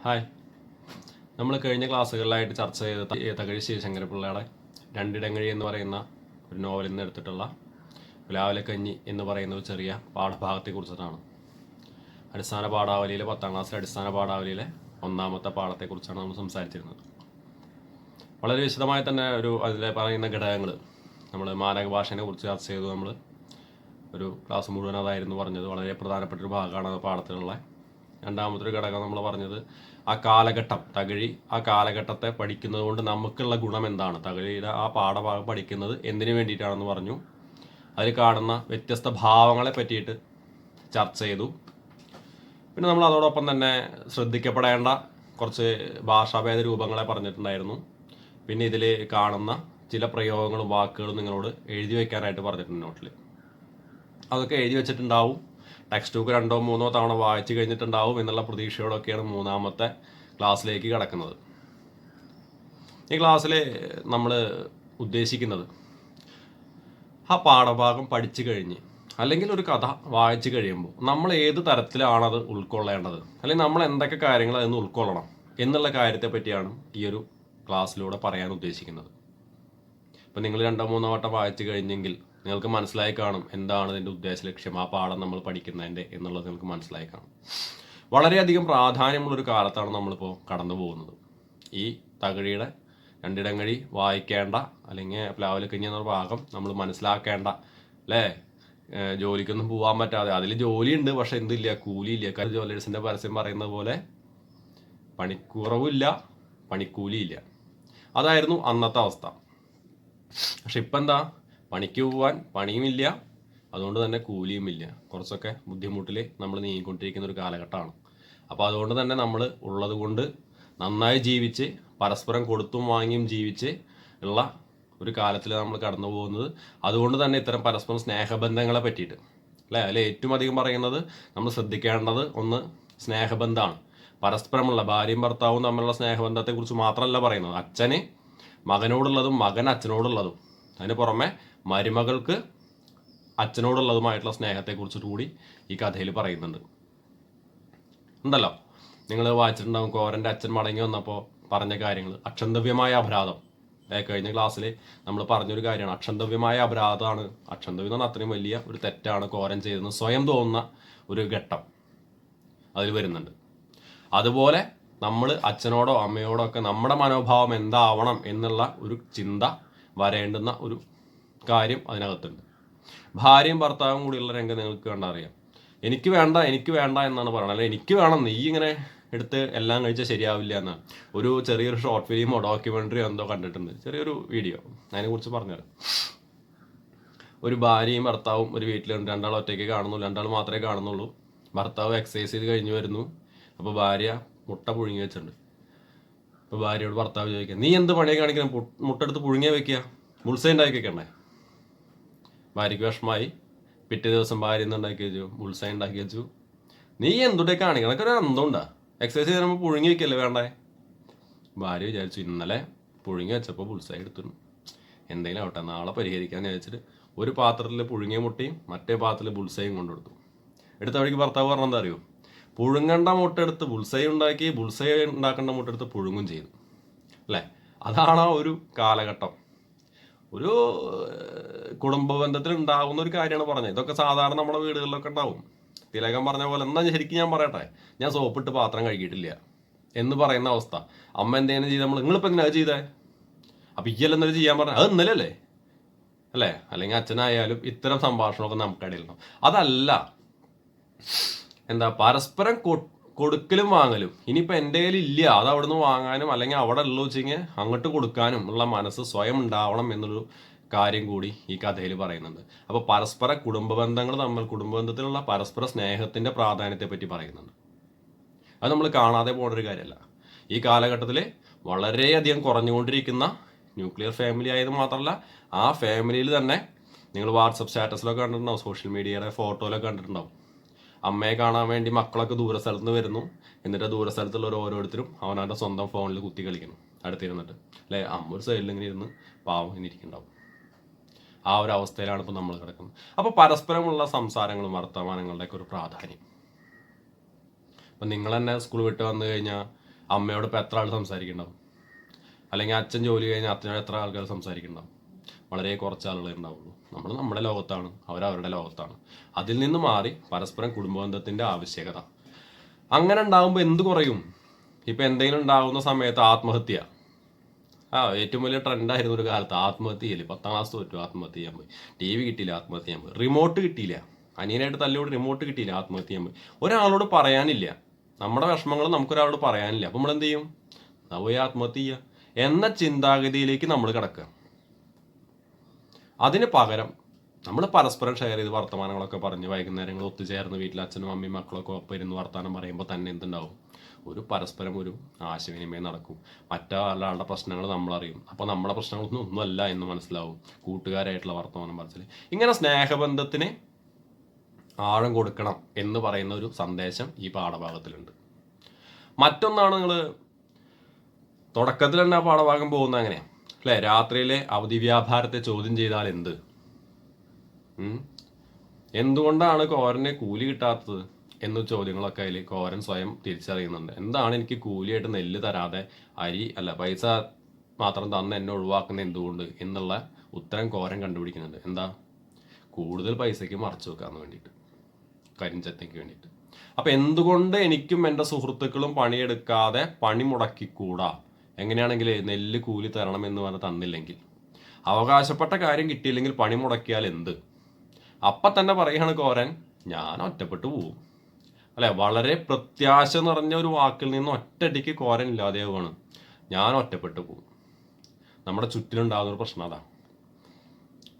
Hi. നമ്മൾ കഴിഞ്ഞ ക്ലാസ്സുകളിലായിട്ട് ചർച്ച ചെയ്ത തകഴി ശിവശങ്കരപിള്ളയുടെ രണ്ടിടങ്ങഴി എന്ന് പറയുന്ന ഒരു നോവലിൽ നിന്ന് എടുത്തിട്ടുള്ള പുലാവലക്കഞ്ഞി എന്ന് പറയുന്ന ഒരു ചെറിയ പാഠഭാഗത്തെക്കുറിച്ചിട്ടാണ്. അടിസ്ഥാന പാഠാവലിയിലെ 10ാം ക്ലാസ്സിലെ അടിസ്ഥാന പാഠാവലിയിലെ 1ാമത്തെ പാഠത്തെക്കുറിച്ചാണ് നമ്മൾ സംസാരിച്ചിരുന്നത്. വളരെ വിശദമായി തന്നെ അതിലെ പറയുന്ന ഘടകങ്ങൾ നമ്മൾ മാനക ഭാഷയെ കുറിച്ച് ചർച്ച ചെയ്തു. നമ്മൾ ഒരു ക്ലാസ് മുഴുവൻ അതായിരുന്നു പറഞ്ഞത്. വളരെ പ്രധാനപ്പെട്ട ഒരു ഭാഗമാണ് പാഠത്തിലുള്ള. രണ്ടാമത്തെ ഒരു ഘടകം നമ്മൾ പറഞ്ഞത് ആ കാലഘട്ടം, തകഴി ആ കാലഘട്ടത്തെ പഠിക്കുന്നത് കൊണ്ട് നമുക്കുള്ള ഗുണം എന്താണ്, തകഴിയുടെ ആ പാഠഭാഗം പഠിക്കുന്നത് എന്തിനു വേണ്ടിയിട്ടാണെന്ന് പറഞ്ഞു. അതിൽ കാണുന്ന വ്യത്യസ്ത ഭാവങ്ങളെ പറ്റിയിട്ട് ചർച്ച ചെയ്തു. പിന്നെ നമ്മൾ അതോടൊപ്പം തന്നെ ശ്രദ്ധിക്കപ്പെടേണ്ട കുറച്ച് ഭാഷാഭേദ രൂപങ്ങളെ പറഞ്ഞിട്ടുണ്ടായിരുന്നു. പിന്നെ ഇതിൽ കാണുന്ന ചില പ്രയോഗങ്ങളും വാക്കുകളും നിങ്ങളോട് എഴുതി വയ്ക്കാനായിട്ട് പറഞ്ഞിട്ടുണ്ട് നോട്ടിൽ. അതൊക്കെ എഴുതി വെച്ചിട്ടുണ്ടാവും. ടെക്സ്റ്റ് ബുക്ക് 2-3 തവണ വായിച്ചു കഴിഞ്ഞിട്ടുണ്ടാവും എന്നുള്ള പ്രതീക്ഷയോടൊക്കെയാണ് 3ാമത്തെ ക്ലാസ്സിലേക്ക് കടക്കുന്നത്. ഈ ക്ലാസ്സിൽ നമ്മൾ ഉദ്ദേശിക്കുന്നത് ആ പാഠഭാഗം പഠിച്ചു കഴിഞ്ഞ് അല്ലെങ്കിൽ ഒരു കഥ വായിച്ചു കഴിയുമ്പോൾ നമ്മൾ ഏത് തരത്തിലാണത് ഉൾക്കൊള്ളേണ്ടത്, അല്ലെങ്കിൽ നമ്മൾ എന്തൊക്കെ കാര്യങ്ങൾ അതിന് ഉൾക്കൊള്ളണം എന്നുള്ള കാര്യത്തെ പറ്റിയാണ് ഈ ഒരു ക്ലാസ്സിലൂടെ പറയാൻ ഉദ്ദേശിക്കുന്നത്. ഇപ്പം നിങ്ങൾ 2-3 വട്ടം വായിച്ചു കഴിഞ്ഞെങ്കിൽ നിങ്ങൾക്ക് മനസ്സിലായി കാണും എന്താണ് ഇതിൻ്റെ ഉദ്ദേശ ലക്ഷ്യം, ആ പാഠം നമ്മൾ പഠിക്കുന്നതിൻ്റെ എന്നുള്ളത് നിങ്ങൾക്ക് മനസ്സിലായി കാണും. വളരെയധികം പ്രാധാന്യമുള്ളൊരു കാലത്താണ് നമ്മളിപ്പോൾ കടന്നു പോകുന്നത്. ഈ തകഴിയുടെ രണ്ടിടങ്ങഴി വായിക്കേണ്ട അല്ലെങ്കിൽ പ്ലാവലക്കഞ്ഞി എന്ന ഭാഗം നമ്മൾ മനസ്സിലാക്കേണ്ട, അല്ലേ? ജോലിക്കൊന്നും പോകാൻ പറ്റാതെ, അതിൽ ജോലിയുണ്ട് പക്ഷെ എന്തില്ല, കൂലിയില്ല. ജോലിസിൻ്റെ പരസ്യം പറയുന്നത് പോലെ പണിക്കുറവില്ല, പണിക്കൂലിയില്ല. അതായിരുന്നു അന്നത്തെ അവസ്ഥ. പക്ഷെ ഇപ്പം എന്താ, പണിക്ക് പോകാൻ പണിയുമില്ല, അതുകൊണ്ട് തന്നെ കൂലിയുമില്ല. കുറച്ചൊക്കെ ബുദ്ധിമുട്ടിൽ നമ്മൾ നീങ്ങിക്കൊണ്ടിരിക്കുന്ന ഒരു കാലഘട്ടമാണ്. അപ്പോൾ അതുകൊണ്ട് തന്നെ നമ്മൾ ഉള്ളത് കൊണ്ട് നന്നായി ജീവിച്ച് പരസ്പരം കൊടുത്തും വാങ്ങിയും ജീവിച്ച് ഉള്ള ഒരു കാലത്തിൽ നമ്മൾ കടന്നു പോകുന്നത്. അതുകൊണ്ട് തന്നെ ഇത്തരം പരസ്പരം സ്നേഹബന്ധങ്ങളെ പറ്റിയിട്ട്, അല്ലേ, അതിൽ ഏറ്റവും അധികം പറയുന്നത് നമ്മൾ ശ്രദ്ധിക്കേണ്ടത് ഒന്ന് സ്നേഹബന്ധമാണ്. പരസ്പരമുള്ള ഭാര്യയും ഭർത്താവും തമ്മിലുള്ള സ്നേഹബന്ധത്തെക്കുറിച്ച് മാത്രമല്ല പറയുന്നത്, അച്ഛന് മകനോടുള്ളതും മകൻ അച്ഛനോടുള്ളതും, അതിന് പുറമെ മരുമകൾക്ക് അച്ഛനോടുള്ളതുമായിട്ടുള്ള സ്നേഹത്തെക്കുറിച്ചിട്ട് കൂടി ഈ കഥയിൽ പറയുന്നുണ്ട്. ഉണ്ടല്ലോ, നിങ്ങൾ വായിച്ചിട്ടുണ്ടാകും കോരൻ്റെ അച്ഛൻ മടങ്ങി വന്നപ്പോൾ പറഞ്ഞ കാര്യങ്ങൾ. അക്ഷന്തവ്യമായ അപരാധം, കഴിഞ്ഞ ക്ലാസ്സിൽ നമ്മൾ പറഞ്ഞൊരു കാര്യമാണ്. അക്ഷന്തവ്യമായ അപരാധമാണ്. അക്ഷന്തവ്യം എന്ന് പറഞ്ഞാൽ അത്രയും വലിയ ഒരു തെറ്റാണ് കോരൻ ചെയ്തതെന്ന് സ്വയം തോന്നുന്ന ഒരു ഘട്ടം അതിൽ വരുന്നുണ്ട്. അതുപോലെ നമ്മൾ അച്ഛനോടോ അമ്മയോടോ ഒക്കെ നമ്മുടെ മനോഭാവം എന്താവണം എന്നുള്ള ഒരു ചിന്ത വരേണ്ടുന്ന ഒരു കാര്യം അതിനകത്തുണ്ട്. ഭാര്യയും ഭർത്താവും കൂടിയുള്ള രംഗം നിങ്ങൾക്ക് കണ്ടറിയാം. എനിക്ക് വേണ്ട എന്നാണ് പറയുന്നത്, അല്ലെ എനിക്ക് വേണം, നീ ഇങ്ങനെ എടുത്ത് എല്ലാം കഴിച്ചാൽ ശരിയാവില്ല എന്നാണ്. ഒരു ചെറിയൊരു ഷോർട്ട് ഫിലിമോ ഡോക്യുമെൻ്ററിയോ എന്തോ കണ്ടിട്ടുണ്ട്, ചെറിയൊരു വീഡിയോ, അതിനെക്കുറിച്ച് പറഞ്ഞുതരാം. ഒരു ഭാര്യയും ഭർത്താവും ഒരു വീട്ടിലുണ്ട്. 2 ഒറ്റയ്ക്ക് കാണുന്നുള്ളൂ, 2 മാത്രമേ കാണുന്നുള്ളൂ. ഭർത്താവ് എക്സസൈസ് ചെയ്ത് കഴിഞ്ഞ് വരുന്നു. അപ്പോൾ ഭാര്യ മുട്ട പുഴുങ്ങി വെച്ചിട്ടുണ്ട്. അപ്പോൾ ഭാര്യയോട് ഭർത്താവ് ചോദിക്കുക, നീ എന്ത് പണിയെ കാണിക്കണം, മുട്ട എടുത്ത് പുഴുങ്ങിയ വെക്കുക, ബുൾസൈ ഉണ്ടാക്കി വെക്കണ്ടേ? ഭാര്യയ്ക്ക് വിഷമായി. പിറ്റേ ദിവസം ഭാര്യ ഉണ്ടാക്കി വെച്ചു, ബുൾസൈ ഉണ്ടാക്കി വെച്ചു. നീ എന്തുടെ കാണിക്കണം, എന്നൊക്കെ ഒരു അന്തമുണ്ടാ? എക്സസൈസ് ചെയ്യുമ്പോൾ പുഴുങ്ങി വെക്കല്ലേ വേണ്ടേ? ഭാര്യ വിചാരിച്ചു, ഇന്നലെ പുഴുങ്ങി വെച്ചപ്പോൾ ബുൾസൈ എടുത്തു, എന്തെങ്കിലും ആവട്ടെ നാളെ പരിഹരിക്കാമെന്ന് വിചാരിച്ചിട്ട് ഒരു പാത്രത്തിൽ പുഴുങ്ങിയ മുട്ടയും മറ്റേ പാത്രത്തിൽ ബുൾസൈയും കൊണ്ടെടുത്തു. എടുത്ത വഴിക്ക് ഭർത്താവ് പറഞ്ഞെന്താ അറിയോ, പുഴുങ്ങേണ്ട മുട്ട എടുത്ത് ബുൾസൈ ഉണ്ടാക്കി, ബുൾസൈ ഉണ്ടാക്കേണ്ട മുട്ട എടുത്ത് പുഴുങ്ങും ചെയ്തു, അല്ലേ? അതാണ് ഒരു കാലഘട്ടം. ഒരു കുടുംബ ബന്ധത്തിൽ ഉണ്ടാകുന്ന ഒരു കാര്യമാണ് പറഞ്ഞത്. ഇതൊക്കെ സാധാരണ നമ്മുടെ വീടുകളിലൊക്കെ ഉണ്ടാവും. തിലകൻ പറഞ്ഞ പോലെ, എന്നാൽ ശരിക്കും ഞാൻ പറയട്ടെ, ഞാൻ സോപ്പിട്ട് പാത്രം കഴുകിയിട്ടില്ല എന്ന് പറയുന്ന അവസ്ഥ. അമ്മ എന്തെങ്കിലും ചെയ്ത് നിങ്ങളിപ്പോൾ എന്തിനാ അത് ചെയ്തേ, അപ്പം ഇയ്യല്ലെന്നൊരു ചെയ്യാൻ പറഞ്ഞാൽ അത് ഇന്നലെ അല്ലേ? അല്ലെങ്കിൽ അച്ഛനായാലും ഇത്തരം സംഭാഷണമൊക്കെ നമുക്കിടയിലുണ്ടാവും. അതല്ല, എന്താ പരസ്പരം കൊടുക്കലും വാങ്ങലും. ഇനിയിപ്പോൾ എൻ്റെ കയ്യിൽ ഇല്ല, അത് അവിടെ നിന്ന് വാങ്ങാനും അല്ലെങ്കിൽ അവിടെ ഉള്ളു വെച്ചെങ്കിൽ അങ്ങോട്ട് കൊടുക്കാനും ഉള്ള മനസ്സ് സ്വയം ഉണ്ടാവണം എന്നൊരു കാര്യം കൂടി ഈ കഥയിൽ പറയുന്നുണ്ട്. അപ്പോൾ പരസ്പര കുടുംബബന്ധങ്ങൾ തമ്മിൽ, കുടുംബബന്ധത്തിലുള്ള പരസ്പര സ്നേഹത്തിൻ്റെ പ്രാധാന്യത്തെ പറ്റി പറയുന്നുണ്ട്. അത് നമ്മൾ കാണാതെ പോകുന്ന ഒരു കാര്യമല്ല. ഈ കാലഘട്ടത്തിൽ വളരെയധികം കുറഞ്ഞുകൊണ്ടിരിക്കുന്ന ന്യൂക്ലിയർ ഫാമിലി ആയത് മാത്രമല്ല, ആ ഫാമിലിയിൽ തന്നെ നിങ്ങൾ വാട്സപ്പ് സ്റ്റാറ്റസിലൊക്കെ കണ്ടിട്ടുണ്ടാവും, സോഷ്യൽ മീഡിയയുടെ ഫോട്ടോയിലൊക്കെ കണ്ടിട്ടുണ്ടാവും. അമ്മയെ കാണാൻ വേണ്ടി മക്കളൊക്കെ ദൂരസ്ഥലത്ത് നിന്ന് വരുന്നു, എന്നിട്ട് ദൂരസ്ഥലത്തുള്ളവർ ഓരോരുത്തരും അവനവൻ്റെ സ്വന്തം ഫോണിൽ കുത്തി കളിക്കുന്നു അടുത്തിരുന്നിട്ട്, അല്ലേ? അമ്മ ഒരു സൈഡിൽ ഇങ്ങനെ ഇരുന്ന് പാവം ഇരിക്കുന്നുണ്ടാവും. ആ ഒരു അവസ്ഥയിലാണ് ഇപ്പോൾ നമ്മൾ കിടക്കുന്നത്. അപ്പോൾ പരസ്പരമുള്ള സംസാരങ്ങളും വർത്തമാനങ്ങളുടെയൊക്കെ ഒരു പ്രാധാന്യം. അപ്പം നിങ്ങൾ തന്നെ സ്കൂൾ വിട്ട് വന്നു കഴിഞ്ഞാൽ അമ്മയോട് ഇപ്പോൾ എത്ര ആൾ സംസാരിക്കുന്നുണ്ടാവും? അല്ലെങ്കിൽ അച്ഛൻ ജോലി കഴിഞ്ഞാൽ അച്ഛനോട് എത്ര ആൾക്കാർ സംസാരിക്കുന്നുണ്ടാവും? വളരെ കുറച്ച് ആളുകളെ ഉണ്ടാവുള്ളൂ. നമ്മൾ നമ്മുടെ ലോകത്താണ്, അവരവരുടെ ലോകത്താണ്. അതിൽ നിന്ന് മാറി പരസ്പരം കുടുംബബന്ധത്തിൻ്റെ ആവശ്യകത. അങ്ങനെ ഉണ്ടാകുമ്പോൾ എന്ത് കുറയും? ഇപ്പം എന്തെങ്കിലും ഉണ്ടാകുന്ന സമയത്ത് ആത്മഹത്യ ഏറ്റവും വലിയ ട്രെൻഡായിരുന്നു ഒരു കാലത്ത്. ആത്മഹത്യ ചെയ്യില്ല. 10ാം ക്ലാസ് തോറ്റു, ആത്മഹത്യ ചെയ്യാൻ പോയി. TV കിട്ടിയില്ല, ആത്മഹത്യ ചെയ്യാൻ പോയി. റിമോട്ട് കിട്ടിയില്ല, അനിയനായിട്ട് തല്ലോട് റിമോട്ട് കിട്ടിയില്ല, ആത്മഹത്യ ചെയ്യാൻ പോയി. ഒരാളോട് പറയാനില്ല, നമ്മുടെ വിഷമങ്ങൾ നമുക്കൊരാളോട് പറയാനില്ല. അപ്പം നമ്മൾ എന്ത് ചെയ്യും? പോയി ആത്മഹത്യ ചെയ്യുക എന്ന ചിന്താഗതിയിലേക്ക് നമ്മൾ കിടക്കുക. അതിന് പകരം നമ്മൾ പരസ്പരം ഷെയർ ചെയ്ത് വർത്തമാനങ്ങളൊക്കെ പറഞ്ഞ് വൈകുന്നേരങ്ങൾ ഒത്തുചേർന്ന് വീട്ടിൽ അച്ഛനും അമ്മയും മക്കളൊക്കെ ഒപ്പം ഇരുന്ന് വർത്തമാനം പറയുമ്പോൾ തന്നെ എന്തുണ്ടാവും? ഒരു പരസ്പരം ഒരു ആശയവിനിമയം നടക്കും. മറ്റൊരാളുടെ പ്രശ്നങ്ങൾ നമ്മളറിയും. അപ്പോൾ നമ്മുടെ പ്രശ്നങ്ങളൊന്നും ഒന്നുമല്ല എന്ന് മനസ്സിലാവും. കൂട്ടുകാരായിട്ടുള്ള വർത്തമാനം പറച്ചിൽ. ഇങ്ങനെ സ്നേഹബന്ധത്തിന് ആഴം കൊടുക്കണം എന്ന് പറയുന്ന ഒരു സന്ദേശം ഈ പാഠഭാഗത്തിലുണ്ട്. മറ്റൊന്നാണ്, നിങ്ങൾ തുടക്കത്തിൽ തന്നെ ആ പാഠഭാഗം പോകുന്നത് അങ്ങനെയാണ് അല്ലേ? രാത്രിയിലെ അവധി വ്യാപാരത്തെ ചോദ്യം ചെയ്താൽ എന്തുകൊണ്ടാണ് കോരന് കൂലി കിട്ടാത്തത് എന്ന ചോദ്യങ്ങളൊക്കെ അതിൽ കോരൻ സ്വയം തിരിച്ചറിയുന്നുണ്ട്. എന്താണ് എനിക്ക് കൂലിയായിട്ട് നെല്ല് തരാതെ പൈസ മാത്രം തന്ന് എന്നെ ഒഴിവാക്കുന്ന എന്തുകൊണ്ട് എന്നുള്ള ഉത്തരം കോരൻ കണ്ടുപിടിക്കുന്നുണ്ട്. എന്താ? കൂടുതൽ പൈസയ്ക്ക് മറച്ചു വെക്കാൻ വേണ്ടിയിട്ട്, കരിഞ്ചത്തേക്ക് വേണ്ടിയിട്ട്. അപ്പം എന്തുകൊണ്ട് എനിക്കും എൻ്റെ സുഹൃത്തുക്കളും പണിയെടുക്കാതെ പണി മുടക്കിക്കൂടാ? എങ്ങനെയാണെങ്കിൽ നെല്ല് കൂലി തരണം എന്ന് പറഞ്ഞ് തന്നില്ലെങ്കിൽ, അവകാശപ്പെട്ട കാര്യം കിട്ടിയില്ലെങ്കിൽ പണി മുടക്കിയാൽ എന്ത്? അപ്പം തന്നെ പറയുകയാണ് കോരൻ, ഞാൻ ഒറ്റപ്പെട്ടു പോവും അല്ലെ? വളരെ പ്രത്യാശ നിറഞ്ഞ ഒരു വാക്കിൽ നിന്ന് ഒറ്റയടിക്ക് കോരൻ ഇല്ലാതെയാവുകയാണ്. ഞാൻ ഒറ്റപ്പെട്ടു പോവും. നമ്മുടെ ചുറ്റിലുണ്ടാകുന്ന ഒരു പ്രശ്നം അതാണ്.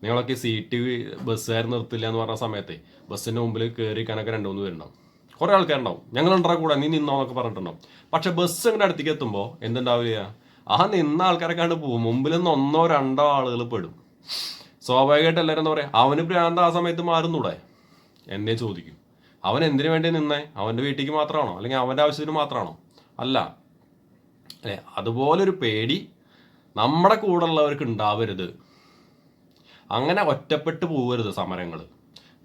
നിങ്ങളൊക്കെ സീറ്റ് ബസ്സുകാർ നിർത്തില്ല എന്ന് പറഞ്ഞ സമയത്ത് ബസ്സിൻ്റെ മുമ്പിൽ കയറി കണക്ക് 2-3 പേരുണ്ടാവും. കുറേ ആൾക്കാരുണ്ടാവും, ഞങ്ങളുണ്ടാ കൂടെ, നീ നിന്നോ എന്നൊക്കെ പറഞ്ഞിട്ടുണ്ടാവും. പക്ഷെ ബസ് ഇങ്ങനെ അടുത്തേക്ക് എത്തുമ്പോൾ എന്തുണ്ടാവില്ല? ആ നിന്ന ആൾക്കാരെ കണ്ട് പോകും. മുമ്പിൽ നിന്ന് 1-2 ആളുകൾ പെടും. സ്വാഭാവികമായിട്ട് എല്ലാവരും എന്താ പറയുക? അവന് ഭ്രാന്ത് ആ സമയത്ത് മാറുന്നൂടെ എന്നേ ചോദിക്കും. അവൻ എന്തിനു വേണ്ടി നിന്നേ? അവൻ്റെ വീട്ടിലേക്ക് മാത്രമാണോ? അല്ലെങ്കിൽ അവൻ്റെ ആവശ്യത്തിന് മാത്രമാണോ? അല്ല അല്ലേ? അതുപോലൊരു പേടി നമ്മുടെ കൂടെ ഉള്ളവർക്ക് ഉണ്ടാവരുത്. അങ്ങനെ ഒറ്റപ്പെട്ടു പോകരുത് സമരങ്ങൾ.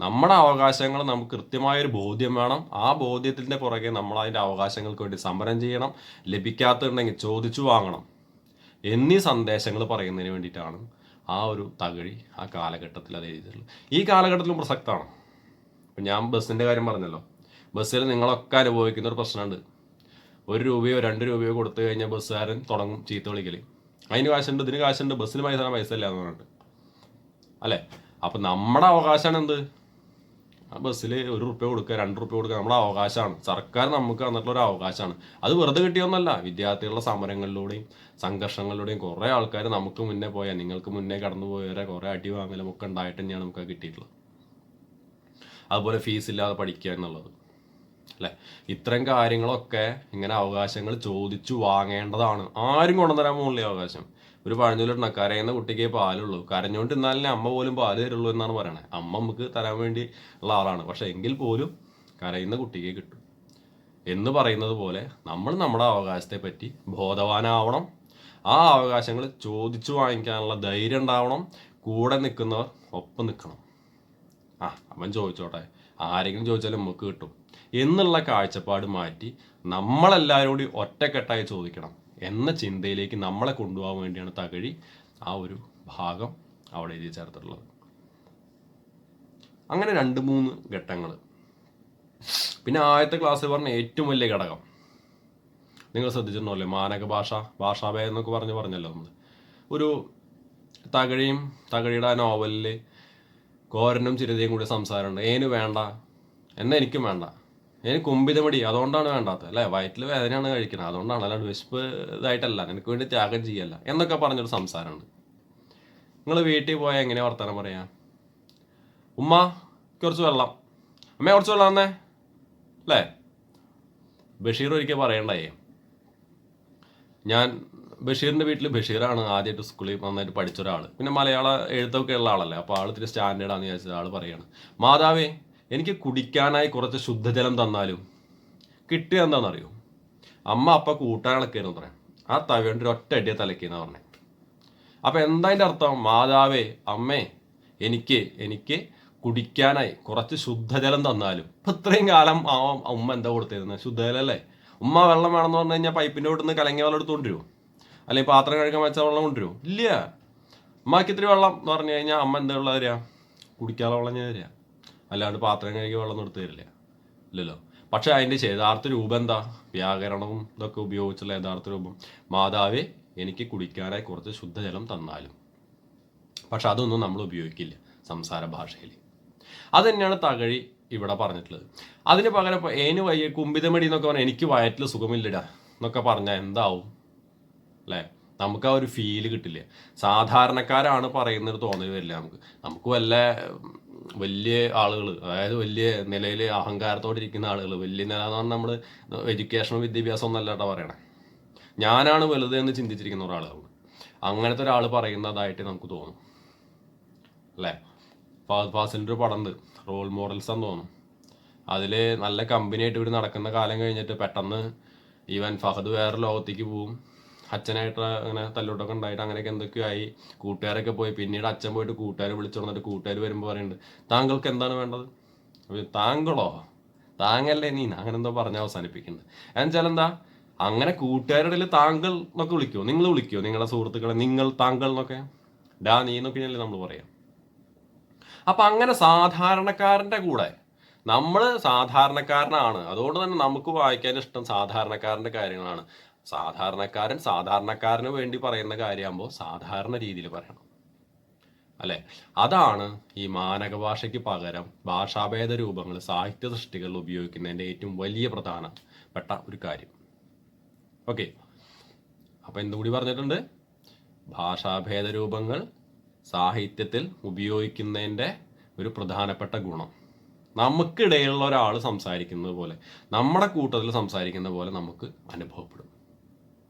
നമ്മുടെ അവകാശങ്ങൾ നമുക്ക് കൃത്യമായൊരു ബോധ്യം വേണം. ആ ബോധ്യത്തിൻ്റെ പുറകെ നമ്മൾ അതിൻ്റെ അവകാശങ്ങൾക്ക് വേണ്ടി സമരം ചെയ്യണം. ലഭിക്കാത്തുണ്ടെങ്കിൽ ചോദിച്ചു വാങ്ങണം എന്നീ സന്ദേശങ്ങൾ പറയുന്നതിന് വേണ്ടിയിട്ടാണ് ആ ഒരു തകഴി ആ കാലഘട്ടത്തിൽ അത് എഴുതിയിട്ടുള്ളത്. ഈ കാലഘട്ടത്തിലും പ്രസക്തമാണ്. ഇപ്പം ഞാൻ ബസ്സിൻ്റെ കാര്യം പറഞ്ഞല്ലോ. ബസ്സിൽ നിങ്ങളൊക്കെ അനുഭവിക്കുന്ന ഒരു പ്രശ്നമുണ്ട്. 1 രൂപയോ 2 രൂപയോ കൊടുത്തു കഴിഞ്ഞാൽ ബസ്സുകാരൻ തുടങ്ങും ചീത്ത വിളിക്കൽ. അതിന് കാശുണ്ട്, ഇതിന് കാശുണ്ട്, ബസ്സിന് പൈസ ഇല്ല എന്ന് പറഞ്ഞിട്ട് അല്ലേ? അപ്പം നമ്മുടെ അവകാശമാണ് എന്ത്? ആ ബസ്സിൽ 1 റുപ്യ കൊടുക്കുക, 2 റുപ്യ കൊടുക്കുക നമ്മുടെ അവകാശമാണ്. സർക്കാർ നമുക്ക് തന്നിട്ടുള്ളൊരു അവകാശമാണ്. അത് വെറുതെ കിട്ടിയൊന്നല്ല. വിദ്യാർത്ഥികളുടെ സമരങ്ങളിലൂടെയും സംഘർഷങ്ങളിലൂടെയും കുറേ ആൾക്കാർ നമുക്ക് മുന്നേ പോയാൽ, നിങ്ങൾക്ക് മുന്നേ കടന്നു പോയവരെ കുറേ അടി വാങ്ങലും ഒക്കെ ഉണ്ടായിട്ട് തന്നെയാണ് നമുക്ക് കിട്ടിയിട്ടുള്ളത്. അതുപോലെ ഫീസ് ഇല്ലാതെ പഠിക്കുക എന്നുള്ളത് അല്ലേ? ഇത്തരം കാര്യങ്ങളൊക്കെ ഇങ്ങനെ അവകാശങ്ങൾ ചോദിച്ചു വാങ്ങേണ്ടതാണ്. ആരും കൊണ്ടുതരാൻ പോകുന്നില്ല അവകാശം. ഒരു പഴഞ്ചൊല്ലുണ്ട്, കരയുന്ന കുട്ടിക്കേ പാലുള്ളൂ. കരഞ്ഞുകൊണ്ട് ഇന്നാലേ അമ്മ പോലും പാല് തരുള്ളൂ എന്നാണ് പറയണത്. അമ്മ നമുക്ക് തരാൻ വേണ്ടി ഉള്ള ആളാണ്. പക്ഷെ എങ്കിൽ പോലും കരയുന്ന കുട്ടിക്കേ കിട്ടും എന്ന് പറയുന്നത് പോലെ നമ്മൾ നമ്മുടെ അവകാശത്തെ പറ്റി ബോധവാനാവണം. ആ അവകാശങ്ങൾ ചോദിച്ചു വാങ്ങിക്കാനുള്ള ധൈര്യം ഉണ്ടാവണം. കൂടെ നിൽക്കുന്നവർ ഒപ്പം നിൽക്കണം. അവൻ ചോദിച്ചോട്ടെ, ആരെങ്കിലും ചോദിച്ചാലും നമുക്ക് കിട്ടും എന്നുള്ള കാഴ്ചപ്പാട് മാറ്റി നമ്മളെല്ലാവരും കൂടി ഒറ്റക്കെട്ടായി ചോദിക്കണം എന്ന ചിന്തയിലേക്ക് നമ്മളെ കൊണ്ടുപോകാൻ വേണ്ടിയാണ് തകഴി ആ ഒരു ഭാഗം അവിടെ എഴുതി ചേർത്തിട്ടുള്ളത്. അങ്ങനെ 2-3 ഘട്ടങ്ങൾ. പിന്നെ ആദ്യത്തെ ക്ലാസ്സിൽ പറഞ്ഞ ഏറ്റവും വലിയ ഘടകം നിങ്ങൾ ശ്രദ്ധിച്ചിട്ടുണ്ടല്ലേ? മാനക ഭാഷാഭേദം എന്നൊക്കെ പറഞ്ഞല്ലോ നമ്മൾ. ഒരു തകഴിയുടെ ആ നോവലിൽ കോരനും ചിരതയും കൂടി സംസാരമുണ്ട്. ഏന് വേണ്ട എന്നാൽ എനിക്കും വേണ്ട, എനിക്ക് കുമ്പിതമടി അതുകൊണ്ടാണ് വേണ്ടാത്തത് അല്ലേ? വയറ്റിൽ വേദനയാണ് കഴിക്കുന്നത് അതുകൊണ്ടാണ്, അല്ലാണ്ട് വിശപ്പ് ഇതായിട്ടല്ല, നിനക്ക് വേണ്ടി ത്യാഗം ചെയ്യല്ല എന്നൊക്കെ പറഞ്ഞൊരു സംസാരമുണ്ട്. നിങ്ങൾ വീട്ടിൽ പോയാൽ എങ്ങനെയാ വർത്താനം പറയാ? ഉമ്മ കുറച്ച് വെള്ളം, അമ്മ കുറച്ച് വെള്ളം തന്നേ അല്ലേ? ബഷീർ ഒരിക്കൽ പറയണ്ടായേ, ബഷീറിൻ്റെ വീട്ടിൽ ബഷീറാണ് ആദ്യമായിട്ട് സ്കൂളിൽ നന്നായിട്ട് പഠിച്ച ഒരാൾ. പിന്നെ മലയാള എഴുത്തൊക്കെ ഉള്ള ആളല്ലേ, അപ്പോൾ ആൾ ഇത്തിരി സ്റ്റാൻഡേർഡാന്ന് വിചാരിച്ചത്. ആൾ പറയാണ്, മാതാവേ എനിക്ക് കുടിക്കാനായി കുറച്ച് ശുദ്ധജലം തന്നാലും. കിട്ടിയ എന്താണെന്നറിയോ? അമ്മ അപ്പം കൂട്ടാനിളക്കായിരുന്നു പറയാം. ആ തവയോണ്ട് ഒരു ഒറ്റ അടിയെ തലക്കിയെന്നാണ് പറഞ്ഞത്. അപ്പം എന്താ അതിൻ്റെ അർത്ഥം? മാതാവേ, അമ്മേ, എനിക്ക് കുടിക്കാനായി കുറച്ച് ശുദ്ധജലം തന്നാലും. ഇപ്പം ഇത്രയും കാലം ആ ഉമ്മ എന്താ കൊടുത്തിരുന്നത്? ശുദ്ധജലം അല്ലേ? ഉമ്മ വെള്ളം വേണമെന്ന് പറഞ്ഞു കഴിഞ്ഞാൽ പൈപ്പിൻ്റെ വീട്ടിൽ നിന്ന് കലങ്ങിയ വെള്ളം എടുത്തുകൊണ്ടിരുമോ? അല്ലെങ്കിൽ പാത്രം കഴുകാൻ വെച്ച വെള്ളം കൊണ്ടുവരുമോ? ഇല്ല. ഉമ്മാക്ക് ഇത്തിരി വെള്ളം എന്ന് പറഞ്ഞു കഴിഞ്ഞാൽ അമ്മ എന്താ വെള്ളം തരിക? കുടിക്കാനുള്ള വെള്ളം ഞാൻ തരിക, അല്ലാണ്ട് പാത്രം കഴുകിയ വെള്ളം എടുത്ത് തരില്ല, ഇല്ലല്ലോ. പക്ഷെ അതിൻ്റെ യഥാർത്ഥ രൂപം എന്താ? വ്യാകരണവും ഇതൊക്കെ ഉപയോഗിച്ചുള്ള യഥാർത്ഥ രൂപം, മാതാവേ എനിക്ക് കുടിക്കാനായി കുറച്ച് ശുദ്ധജലം തന്നാലും. പക്ഷെ അതൊന്നും നമ്മൾ ഉപയോഗിക്കില്ല സംസാര ഭാഷയിൽ. അത് തന്നെയാണ് തകഴി ഇവിടെ പറഞ്ഞിട്ടുള്ളത്. അതിന് പകരം ഇപ്പോൾ ഏന് വയ്യ കുമ്പിതമടി എന്നൊക്കെ പറഞ്ഞാൽ എനിക്ക് വയറ്റിൽ സുഖമില്ലടാ എന്നൊക്കെ പറഞ്ഞാൽ എന്താവും അല്ലേ? നമുക്ക് ആ ഒരു ഫീല് കിട്ടില്ല. സാധാരണക്കാരാണ് പറയുന്നത് തോന്നൽ വരില്ല നമുക്ക് വലിയ ആളുകൾ, അതായത് വലിയ നിലയിൽ അഹങ്കാരത്തോടെ ഇരിക്കുന്ന ആളുകൾ, വലിയ നില എന്ന് പറഞ്ഞാൽ നമ്മൾ എഡ്യൂക്കേഷനും വിദ്യാഭ്യാസം ഒന്നല്ല കേട്ടോ പറയണേ, ഞാനാണ് വലുത് എന്ന് ചിന്തിച്ചിരിക്കുന്ന ഒരാളാണ്. അങ്ങനത്തെ ഒരാൾ പറയുന്നതായിട്ട് നമുക്ക് തോന്നും അല്ലേ? ഫഹദ് ഫാസിലിൻ്റെ ഒരു പടമുണ്ട്, റോൾ മോഡൽസ് എന്ന് തോന്നും. അതിൽ നല്ല കമ്പനിയായിട്ട് ഇവർ നടക്കുന്ന കാലം കഴിഞ്ഞിട്ട് പെട്ടെന്ന് ഈവൻ ഫഹദ് വേറെ ലോകത്തേക്ക് പോവും. അച്ഛനായിട്ട് അങ്ങനെ തല്ലോട്ടൊക്കെ ഉണ്ടായിട്ട് അങ്ങനെയൊക്കെ എന്തൊക്കെയോ ആയി, കൂട്ടുകാരൊക്കെ പോയി. പിന്നീട് അച്ഛൻ പോയിട്ട് കൂട്ടുകാർ വിളിച്ചു വന്നിട്ട് കൂട്ടുകാർ വരുമ്പോൾ പറയുന്നുണ്ട്, താങ്കൾക്ക് എന്താണ് വേണ്ടത്? താങ്കളോ? താങ്കല്ലേ നീ? അങ്ങനെ എന്തോ പറഞ്ഞ് അവസാനിപ്പിക്കുന്നുണ്ട്. എന്നുവെച്ചാൽ എന്താ, അങ്ങനെ കൂട്ടുകാരുടെ ഇടയിൽ താങ്കൾ എന്നൊക്കെ വിളിക്കുമോ? നിങ്ങൾ വിളിക്കുമോ നിങ്ങളുടെ സുഹൃത്തുക്കളെ നിങ്ങൾ താങ്കൾ എന്നൊക്കെ? ഡാ നീ എന്നൊക്കെയല്ലേ നമ്മൾ പറയാം. അപ്പം അങ്ങനെ സാധാരണക്കാരൻ്റെ കൂടെ നമ്മൾ സാധാരണക്കാരനാണ്, അതുകൊണ്ട് തന്നെ നമുക്ക് വായിക്കാൻ ഇഷ്ടം സാധാരണക്കാരൻ്റെ കാര്യങ്ങളാണ്. സാധാരണക്കാരന് വേണ്ടി പറയുന്ന കാര്യമാകുമ്പോൾ സാധാരണ രീതിയിൽ പറയണം അല്ലേ? അതാണ് ഈ മാനക ഭാഷയ്ക്ക് പകരം ഭാഷാഭേദ രൂപങ്ങൾ സാഹിത്യ സൃഷ്ടികൾ ഉപയോഗിക്കുന്നതിൻ്റെ ഏറ്റവും വലിയ പ്രധാനപ്പെട്ട ഒരു കാര്യം. ഓക്കെ, അപ്പം എന്തുകൂടി പറഞ്ഞിട്ടുണ്ട്? ഭാഷാഭേദ രൂപങ്ങൾ സാഹിത്യത്തിൽ ഉപയോഗിക്കുന്നതിൻ്റെ ഒരു പ്രധാനപ്പെട്ട ഗുണം, നമുക്കിടയിലുള്ള ഒരാൾ സംസാരിക്കുന്നത് പോലെ, നമ്മുടെ കൂട്ടത്തിൽ സംസാരിക്കുന്ന പോലെ നമുക്ക് അനുഭവപ്പെടും.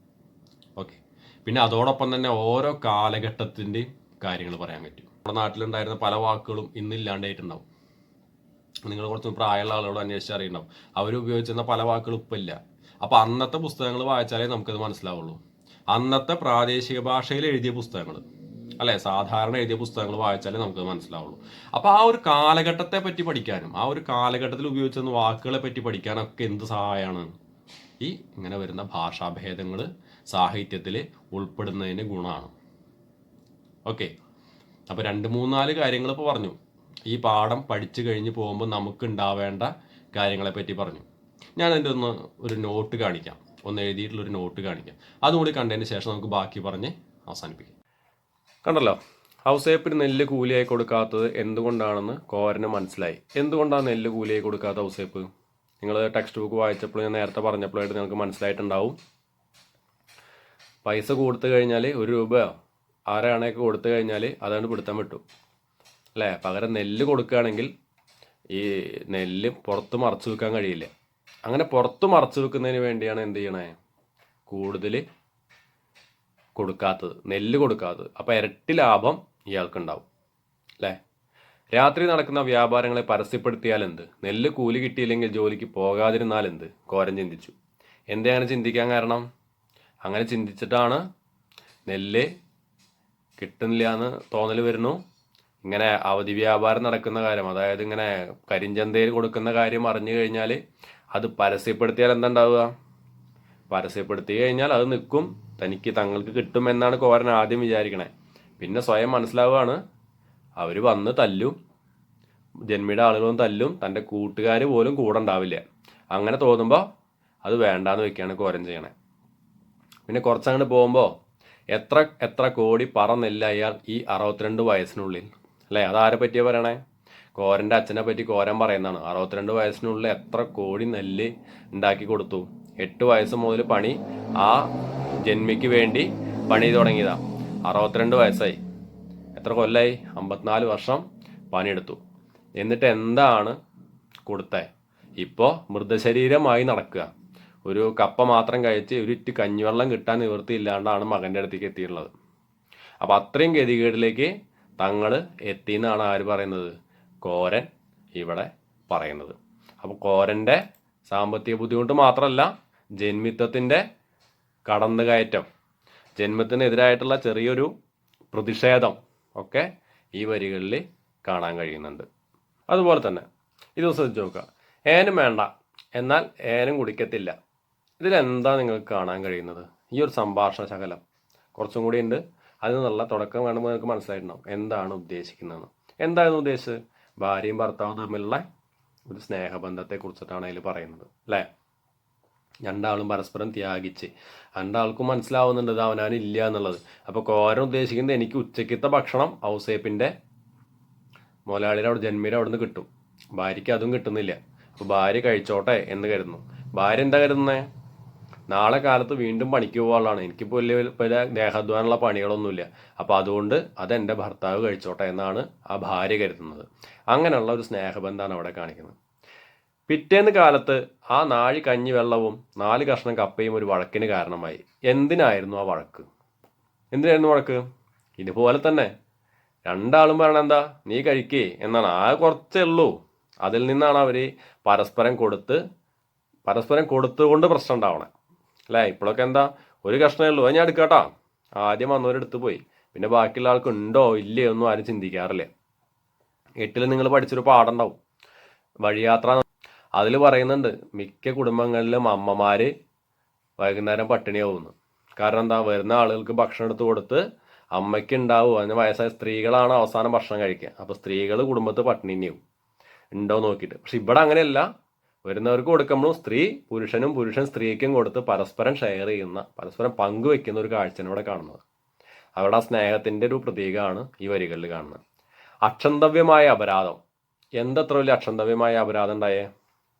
ഓക്കെ, പിന്നെ അതോടൊപ്പം തന്നെ ഓരോ കാലഘട്ടത്തിൻ്റെയും കാര്യങ്ങൾ പറയാൻ പറ്റും. നമ്മുടെ നാട്ടിലുണ്ടായിരുന്ന പല വാക്കുകളും ഇന്നില്ലാണ്ടായിട്ടുണ്ടാവും. നിങ്ങൾ കുറച്ച് പ്രായമുള്ള ആളുകളോട് അന്വേഷിച്ച് അറിയണ്ടാവും, അവർ ഉപയോഗിച്ചിരുന്ന പല വാക്കുകളും ഇപ്പം ഇല്ല. അപ്പോൾ അന്നത്തെ പുസ്തകങ്ങൾ വായിച്ചാലേ നമുക്കത് മനസ്സിലാവുള്ളൂ. അന്നത്തെ പ്രാദേശിക ഭാഷയിൽ എഴുതിയ പുസ്തകങ്ങൾ അല്ലേ, സാധാരണ എഴുതിയ പുസ്തകങ്ങൾ വായിച്ചാലേ നമുക്കത് മനസ്സിലാവുള്ളൂ. അപ്പോൾ ആ ഒരു കാലഘട്ടത്തെ പറ്റി പഠിക്കാനും ആ ഒരു കാലഘട്ടത്തിൽ ഉപയോഗിച്ചിരുന്ന വാക്കുകളെ പറ്റി പഠിക്കാനൊക്കെ എന്ത് സഹായമാണ് ഈ ഇങ്ങനെ വരുന്ന ഭാഷാഭേദങ്ങൾ സാഹിത്യത്തിൽ ഉൾപ്പെടുന്നതിന് ഗുണമാണ്. ഓക്കെ, അപ്പോൾ 2-3-4 കാര്യങ്ങൾ ഇപ്പോൾ പറഞ്ഞു. ഈ പാഠം പഠിച്ചു കഴിഞ്ഞ് പോകുമ്പോൾ നമുക്ക് ഉണ്ടാവേണ്ട കാര്യങ്ങളെ പറ്റി പറഞ്ഞു. ഞാൻ അതിൻ്റെ ഒരു നോട്ട് കാണിക്കാം, ഒന്ന് എഴുതിയിട്ടുള്ളൊരു നോട്ട് കാണിക്കാം. അതുകൂടി കണ്ടതിന് ശേഷം നമുക്ക് ബാക്കി പറഞ്ഞ് അവസാനിപ്പിക്കാം. കണ്ടല്ലോ, ഔസേപ്പിന് നെല്ല് കൂലിയായി കൊടുക്കാത്തത് എന്തുകൊണ്ടാണെന്ന് കോരന് മനസ്സിലായി. എന്തുകൊണ്ടാണ് നെല്ല് കൂലിയായി കൊടുക്കാത്ത ഔസേപ്പ്? നിങ്ങൾ ടെക്സ്റ്റ് ബുക്ക് വായിച്ചപ്പോൾ ഞാൻ നേരത്തെ പറഞ്ഞപ്പോഴായിട്ട് നിങ്ങൾക്ക് മനസ്സിലായിട്ടുണ്ടാവും. പൈസ കൊടുത്തു കഴിഞ്ഞാൽ 1 രൂപ 6 അണയൊക്കെ കൊടുത്തു കഴിഞ്ഞാൽ അതാണ് പിടുത്തം വിട്ടു അല്ലേ? പകരം നെല്ല് കൊടുക്കുകയാണെങ്കിൽ ഈ നെല്ല് പുറത്ത് മറച്ചു വെക്കാൻ കഴിയില്ല. അങ്ങനെ പുറത്ത് മറച്ചു വെക്കുന്നതിന് വേണ്ടിയാണ് എന്ത് ചെയ്യണേ, കൂടുതൽ കൊടുക്കാത്തത്, നെല്ല് കൊടുക്കാത്തത്. അപ്പോൾ ഇരട്ടി ലാഭം ഇയാൾക്കുണ്ടാവും അല്ലേ? രാത്രി നടക്കുന്ന വ്യാപാരങ്ങളെ പരസ്യപ്പെടുത്തിയാൽ എന്ത്? നെല്ല് കൂലി കിട്ടിയില്ലെങ്കിൽ ജോലിക്ക് പോകാതിരുന്നാൽ എന്ത്? കോരൻ ചിന്തിച്ചു. എന്താണ് ചിന്തിക്കാൻ കാരണം? അങ്ങനെ ചിന്തിച്ചിട്ടാണ് നെല്ല് കിട്ടുന്നില്ല എന്ന് തോന്നൽ വരുന്നു. ഇങ്ങനെ അവധി വ്യാപാരം നടക്കുന്ന കാര്യം, അതായത് ഇങ്ങനെ കരിഞ്ചന്തയിൽ കൊടുക്കുന്ന കാര്യം അറിഞ്ഞു കഴിഞ്ഞാൽ അത് പരസ്യപ്പെടുത്തിയാൽ എന്താ ഉണ്ടാവുക? പരസ്യപ്പെടുത്തി കഴിഞ്ഞാൽ അത് നിൽക്കും, തങ്ങൾക്ക് കിട്ടുമെന്നാണ് കോരൻ ആദ്യം വിചാരിക്കണേ. പിന്നെ സ്വയം മനസ്സിലാവുകയാണ് അവർ വന്ന് തല്ലും, ജന്മിയുടെ ആളുകളും തല്ലും, തൻ്റെ കൂട്ടുകാർ പോലും കൂടെ ഉണ്ടാവില്ല. അങ്ങനെ തോന്നുമ്പോൾ അത് വേണ്ടാന്ന് വെക്കുകയാണ് കോരൻ ചെയ്യണേ. പിന്നെ കുറച്ചങ്ങോട്ട് പോകുമ്പോൾ എത്ര കോടി പറന്നില്ല അയാൾ ഈ 62 വയസ്സിനുള്ളിൽ അല്ലേ? അതാരെ പറ്റിയാണ് പറയണേ? കോരൻ്റെ അച്ഛനെ പറ്റി കോരൻ പറയുന്നതാണ്. 62 വയസ്സിനുള്ളിൽ എത്ര കോടി നെല്ല് ഉണ്ടാക്കി കൊടുത്തു. 8 വയസ്സ് മുതൽ പണി ആ ജന്മിക്ക് വേണ്ടി പണി തുടങ്ങിയതാണ്. 62 വയസ്സായി, എത്ര കൊല്ലമായി? 54 വർഷം പണിയെടുത്തു. എന്നിട്ട് എന്താണ് കൊടുത്തേ? ഇപ്പോൾ മൃതശരീരമായി നടക്കുക. ഒരു കപ്പ മാത്രം കഴിച്ച് ഒരു ഇറ്റ് കഞ്ഞിവെള്ളം കിട്ടാൻ നിവൃത്തിയില്ലാണ്ടാണ് മകൻ്റെ അടുത്തേക്ക് എത്തിയിട്ടുള്ളത്. അപ്പോൾ അത്രയും ഗതികേടിലേക്ക് തങ്ങൾ എത്തിയെന്നാണ് ആര് പറയുന്നത്? കോരൻ ഇവിടെ പറയുന്നത്. അപ്പോൾ കോരൻ്റെ സാമ്പത്തിക ബുദ്ധിമുട്ട് മാത്രമല്ല, ജന്മിത്വത്തിൻ്റെ കടന്നുകയറ്റം, ജന്മത്തിനെതിരായിട്ടുള്ള ചെറിയൊരു പ്രതിഷേധം ഒക്കെ ഈ വരികളിൽ കാണാൻ കഴിയുന്നുണ്ട്. അതുപോലെ തന്നെ ഇത് ശ്രദ്ധിച്ച് നോക്കുക. ഏനും വേണ്ട എന്നാൽ ഏനും കുടിക്കത്തില്ല ഇതിലെന്താ നിങ്ങൾക്ക് കാണാൻ കഴിയുന്നത്? ഈ ഒരു സംഭാഷണ ശകലം കുറച്ചും കൂടി ഉണ്ട്. അതിൽ നിന്നുള്ള തുടക്കം കാണുമ്പോൾ നിങ്ങൾക്ക് മനസ്സിലായിട്ടുണ്ടാവും എന്താണ് ഉദ്ദേശിക്കുന്നതെന്ന്. എന്തായിരുന്നു ഉദ്ദേശിച്ചത്? ഭാര്യയും ഭർത്താവും തമ്മിലുള്ള ഒരു സ്നേഹബന്ധത്തെ കുറിച്ചിട്ടാണ് അതിൽ പറയുന്നത് അല്ലേ? രണ്ടാളും പരസ്പരം ത്യാഗിച്ച്, രണ്ടാൾക്കും മനസ്സിലാവുന്നുണ്ട് ഇത് അവനാനില്ല എന്നുള്ളത്. അപ്പോൾ കോരൻ ഉദ്ദേശിക്കുന്നത് എനിക്ക് ഉച്ചക്കത്തെ ഭക്ഷണം ഔസേപ്പിൻ്റെ മുതലാളിയുടെ അവിടെ ജന്മിയുടെ അവിടെ നിന്ന് കിട്ടും, ഭാര്യയ്ക്ക് അതും കിട്ടുന്നില്ല. അപ്പോൾ ഭാര്യ കഴിച്ചോട്ടെ എന്ന് കരുതുന്നു. ഭാര്യ എന്താ കരുതുന്നത്? നാളെ കാലത്ത് വീണ്ടും പണിക്ക് പോകാനുള്ളതാണ്, എനിക്കിപ്പോൾ വലിയ ദേഹാധ്വാനമുള്ള പണികളൊന്നുമില്ല, അപ്പോൾ അതുകൊണ്ട് അതെൻ്റെ ഭർത്താവ് കഴിച്ചോട്ടെ എന്നാണ് ആ ഭാര്യ കരുതുന്നത്. അങ്ങനെയുള്ള ഒരു സ്നേഹബന്ധമാണ് അവിടെ കാണിക്കുന്നത്. പിറ്റേന്ന് കാലത്ത് ആ നാഴി കഞ്ഞി വെള്ളവും 4 കഷ്ണം കപ്പയും ഒരു വഴക്കിന് കാരണമായി. എന്തിനായിരുന്നു ആ വഴക്ക്? എന്തിനായിരുന്നു വഴക്ക്? ഇതുപോലെ തന്നെ രണ്ടാളും പറയണ എന്താ, നീ കഴിക്കേ എന്നാണ്. ആ കുറച്ചേ ഉള്ളൂ. അതിൽ നിന്നാണ് അവർ പരസ്പരം കൊടുത്തുകൊണ്ട് പ്രശ്നം ഉണ്ടാവണേ അല്ലേ? ഇപ്പോഴൊക്കെ എന്താ, ഒരു കഷ്ണമേ ഉള്ളൂ, അത് ഞാൻ എടുക്കാട്ടാ, ആദ്യം വന്നവരെടുത്ത് പോയി, പിന്നെ ബാക്കിയുള്ള ആൾക്ക് ഉണ്ടോ ഇല്ലയോ ഒന്നും ആരും ചിന്തിക്കാറില്ല. 8ൽ നിങ്ങൾ പഠിച്ചൊരു പാഠം ഉണ്ടാവും, വഴിയാത്ര. അതിൽ പറയുന്നുണ്ട് മിക്ക കുടുംബങ്ങളിലും അമ്മമാർ വൈകുന്നേരം പട്ടിണിയാവുന്നു. കാരണം എന്താ, വരുന്ന ആളുകൾക്ക് ഭക്ഷണം എടുത്ത് കൊടുത്ത് അമ്മയ്ക്ക് ഉണ്ടാവും, അതിന് വയസ്സായ സ്ത്രീകളാണ് അവസാനം ഭക്ഷണം കഴിക്കുക. അപ്പോൾ സ്ത്രീകൾ കുടുംബത്ത് പട്ടിണിയാവും ഉണ്ടോ നോക്കിയിട്ട്. പക്ഷെ ഇവിടെ അങ്ങനെയല്ല, വരുന്നവർക്ക് കൊടുക്കുമ്പോഴും പുരുഷൻ സ്ത്രീക്കും കൊടുത്ത് പരസ്പരം ഷെയർ ചെയ്യുന്ന, പരസ്പരം പങ്കുവെക്കുന്ന ഒരു കാഴ്ചയാണ് ഇവിടെ കാണുന്നത്. അവരുടെ ആ സ്നേഹത്തിൻ്റെ ഒരു പ്രതീകമാണ് ഈ വരികളിൽ കാണുന്നത്. അക്ഷന്തവ്യമായ അപരാധം. എന്തത്ര വലിയ അക്ഷന്തവ്യമായ അപരാധം ഉണ്ടായേ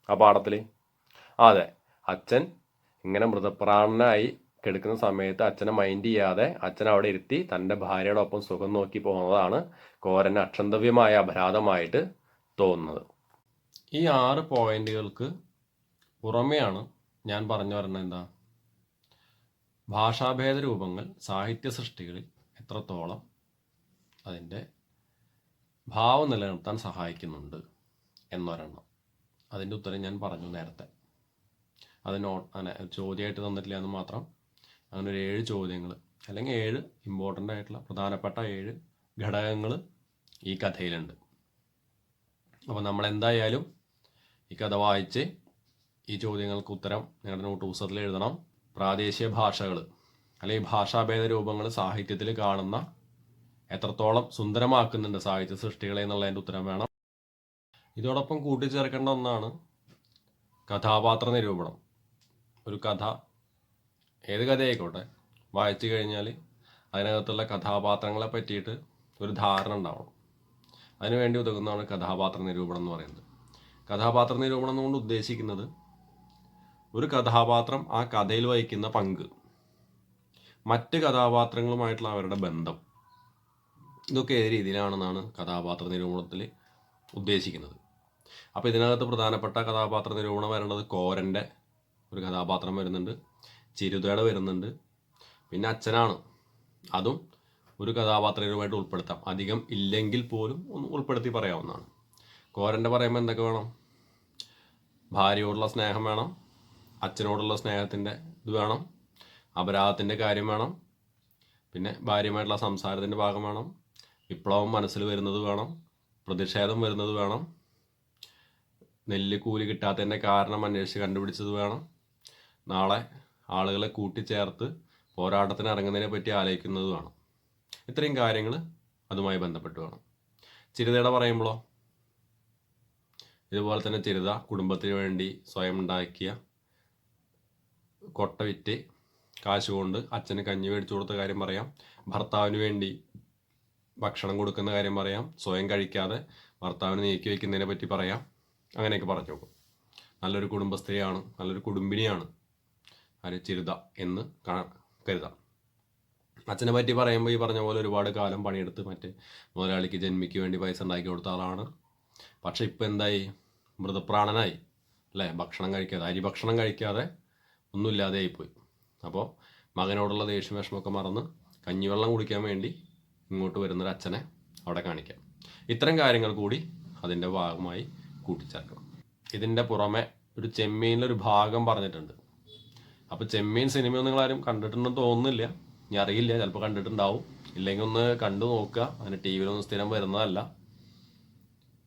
ആ പാഠത്തിൽ? അതെ, അച്ഛൻ ഇങ്ങനെ മൃതപ്രാണനായി കിടക്കുന്ന സമയത്ത് അച്ഛനെ മൈൻഡ് ചെയ്യാതെ അച്ഛൻ അവിടെ ഇരുത്തി തൻ്റെ ഭാര്യയുടെ ഒപ്പം സുഖം നോക്കി പോകുന്നതാണ് കോരന് അക്ഷന്തവ്യമായ അപരാധമായിട്ട് തോന്നുന്നത്. ഈ 6 പോയിന്റുകൾക്ക് പുറമെയാണ് ഞാൻ പറഞ്ഞു വരുന്നത് എന്താ, ഭാഷാഭേദ രൂപങ്ങൾ സാഹിത്യ സൃഷ്ടികളിൽ എത്രത്തോളം അതിൻ്റെ ഭാവം നിലനിർത്താൻ സഹായിക്കുന്നുണ്ട് എന്നൊരെണ്ണം. അതിൻ്റെ ഉത്തരം ഞാൻ പറഞ്ഞു നേരത്തെ. അങ്ങനെ ചോദ്യമായിട്ട് തന്നിട്ടില്ല എന്ന് മാത്രം. അങ്ങനെ ഒരു 7 ചോദ്യങ്ങൾ അല്ലെങ്കിൽ 7 ഇമ്പോർട്ടൻ്റ് ആയിട്ടുള്ള പ്രധാനപ്പെട്ട 7 ഘടകങ്ങൾ ഈ കഥയിലുണ്ട്. അപ്പോൾ നമ്മൾ എന്തായാലും ഈ കഥ വായിച്ച് ഈ ചോദ്യങ്ങൾക്ക് ഉത്തരം നിങ്ങളുടെ നോട്ട് പുസ്തകത്തിൽ എഴുതണം. പ്രാദേശിക ഭാഷകൾ അല്ലെങ്കിൽ ഭാഷാഭേദ രൂപങ്ങൾ സാഹിത്യത്തിൽ കാണുന്ന എത്രത്തോളം സുന്ദരമാക്കുന്നുണ്ട് സാഹിത്യ സൃഷ്ടികളെ എന്നുള്ളതിൻ്റെ ഉത്തരം വേണം. ഇതോടൊപ്പം കൂട്ടിച്ചേർക്കേണ്ട ഒന്നാണ് കഥാപാത്ര നിരൂപണം. ഒരു കഥ, ഏത് കഥയായിക്കോട്ടെ, വായിച്ചു കഴിഞ്ഞാൽ അതിനകത്തുള്ള കഥാപാത്രങ്ങളെ പറ്റിയിട്ട് ഒരു ധാരണ ഉണ്ടാവണം. അതിനുവേണ്ടി ഉതകുന്നതാണ് കഥാപാത്ര നിരൂപണം എന്ന് പറയുന്നത്. കഥാപാത്ര നിരൂപണം എന്നുകൊണ്ട് ഉദ്ദേശിക്കുന്നത് ഒരു കഥാപാത്രം ആ കഥയിൽ വഹിക്കുന്ന പങ്ക്, മറ്റ് കഥാപാത്രങ്ങളുമായിട്ടുള്ള അവരുടെ ബന്ധം, ഇതൊക്കെ ഏത് രീതിയിലാണെന്നാണ് കഥാപാത്ര നിരൂപണത്തിൽ ഉദ്ദേശിക്കുന്നത്. അപ്പോൾ ഇതിനകത്ത് പ്രധാനപ്പെട്ട കഥാപാത്ര നിരൂപണം വരേണ്ടത് കോരൻ്റെ ഒരു കഥാപാത്രം വരുന്നുണ്ട്, ചിരുതയുടെ വരുന്നുണ്ട്, പിന്നെ അച്ഛനാണ്. അതും ഒരു കഥാപാത്ര നിരൂപമായിട്ട് ഉൾപ്പെടുത്താം, അധികം ഇല്ലെങ്കിൽ പോലും ഒന്ന് ഉൾപ്പെടുത്തി പറയാവുന്നതാണ്. കോരൻ്റെ പറയുമ്പോൾ എന്തൊക്കെ വേണം? ഭാര്യയോടുള്ള സ്നേഹം വേണം, അച്ഛനോടുള്ള സ്നേഹത്തിൻ്റെ ഇത് വേണം, അപരാധത്തിൻ്റെ കാര്യം വേണം, പിന്നെ ഭാര്യയുമായിട്ടുള്ള സംസാരത്തിൻ്റെ ഭാഗം വേണം, വിപ്ലവം മനസ്സിൽ വരുന്നത് വേണം, പ്രതിഷേധം വരുന്നത് വേണം, നെല്ല് കൂലി കിട്ടാത്തതിൻ്റെ കാരണം അന്വേഷിച്ച് കണ്ടുപിടിച്ചത് വേണം, നാളെ ആളുകളെ കൂട്ടിച്ചേർത്ത് പോരാട്ടത്തിന് ഇറങ്ങുന്നതിനെ പറ്റി ആലോചിക്കുന്നത് വേണം. ഇത്രയും കാര്യങ്ങൾ അതുമായി ബന്ധപ്പെട്ട് വേണം. ചിരുതയുടെ പറയുമ്പോഴോ ഇതുപോലെ തന്നെ ചിരുത കുടുംബത്തിന് വേണ്ടി സ്വയം ഉണ്ടാക്കിയ കൊട്ട വിറ്റ് കാശ് കൊണ്ട് അച്ഛന് കഞ്ഞി മേടിച്ചു കൊടുത്ത കാര്യം പറയാം, ഭർത്താവിന് വേണ്ടി ഭക്ഷണം കൊടുക്കുന്ന കാര്യം പറയാം, സ്വയം കഴിക്കാതെ ഭർത്താവിന് നീക്കി വയ്ക്കുന്നതിനെ പറ്റി പറയാം. അങ്ങനെയൊക്കെ പറഞ്ഞു നോക്കും. നല്ലൊരു കുടുംബസ്ത്രീയാണ്, നല്ലൊരു കുടുംബിനിയാണ് ചിരുത എന്ന് കരുതാം. അച്ഛനെ പറ്റി പറയുമ്പോൾ ഈ പറഞ്ഞ പോലെ ഒരുപാട് കാലം പണിയെടുത്ത് മറ്റേ മുതലാളിക്ക് ജന്മിക്ക് വേണ്ടി പൈസ ഉണ്ടാക്കി കൊടുത്ത ആളാണ്. പക്ഷെ ഇപ്പം എന്തായി? മൃതപ്രാണനായി അല്ലേ? ഭക്ഷണം കഴിക്കാതെ, അരി ഭക്ഷണം കഴിക്കാതെ ഒന്നുമില്ലാതെ ആയിപ്പോയി. അപ്പോൾ മകനോടുള്ള ദേഷ്യം വിഷമമൊക്കെ മറന്ന് കഞ്ഞിവെള്ളം കുടിക്കാൻ വേണ്ടി ഇങ്ങോട്ട് വരുന്നൊരു അച്ഛനെ അവിടെ കാണിക്കാം. ഇത്തരം കാര്യങ്ങൾ കൂടി അതിൻ്റെ ഭാഗമായി കൂട്ടിച്ചേർക്കണം. ഇതിൻ്റെ പുറമെ ഒരു ചെമ്മീനിലൊരു ഭാഗം പറഞ്ഞിട്ടുണ്ട്. അപ്പോൾ ചെമ്മീൻ സിനിമയൊന്നും നിങ്ങളാരും കണ്ടിട്ടുണ്ടെന്ന് തോന്നുന്നില്ല, ഞാൻ അറിയില്ല, ചിലപ്പോൾ കണ്ടിട്ടുണ്ടാവും. ഇല്ലെങ്കിൽ ഒന്ന് കണ്ടു നോക്കുക. അതിന് ടി വിയിലൊന്നും സ്ഥിരം വരുന്നതല്ല.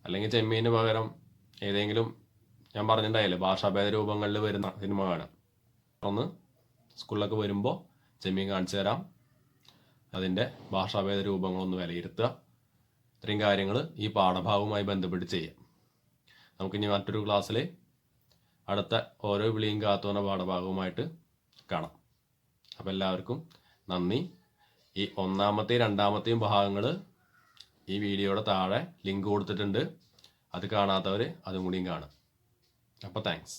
അല്ലെങ്കിൽ ചെമ്മീന് പകരം ഏതെങ്കിലും ഞാൻ പറഞ്ഞിട്ടുണ്ടായില്ലേ ഭാഷാഭേദ രൂപങ്ങളിൽ വരുന്ന സിനിമ കാണാം. ഒന്ന് സ്കൂളിലൊക്കെ വരുമ്പോൾ ചെമ്മീൻ കാണിച്ചു തരാം. അതിൻ്റെ ഭാഷാഭേദ രൂപങ്ങളൊന്ന് വിലയിരുത്തുക. ഇത്രയും കാര്യങ്ങൾ ഈ പാഠഭാഗവുമായി ബന്ധപ്പെട്ട് ചെയ്യാം. നമുക്കിനി മറ്റൊരു ക്ലാസ്സിൽ അടുത്ത ഓരോ വിളിയും കാത്തുവന്ന പാഠഭാഗവുമായിട്ട് കാണാം. അപ്പോൾ എല്ലാവർക്കും നന്ദി. ഈ ഒന്നാമത്തെയും രണ്ടാമത്തെയും ഭാഗങ്ങൾ ഈ വീഡിയോയുടെ താഴെ ലിങ്ക് കൊടുത്തിട്ടുണ്ട്. അത് കാണാത്തവർ അതും കൂടിയും കാണും. അപ്പോൾ താങ്ക്സ്.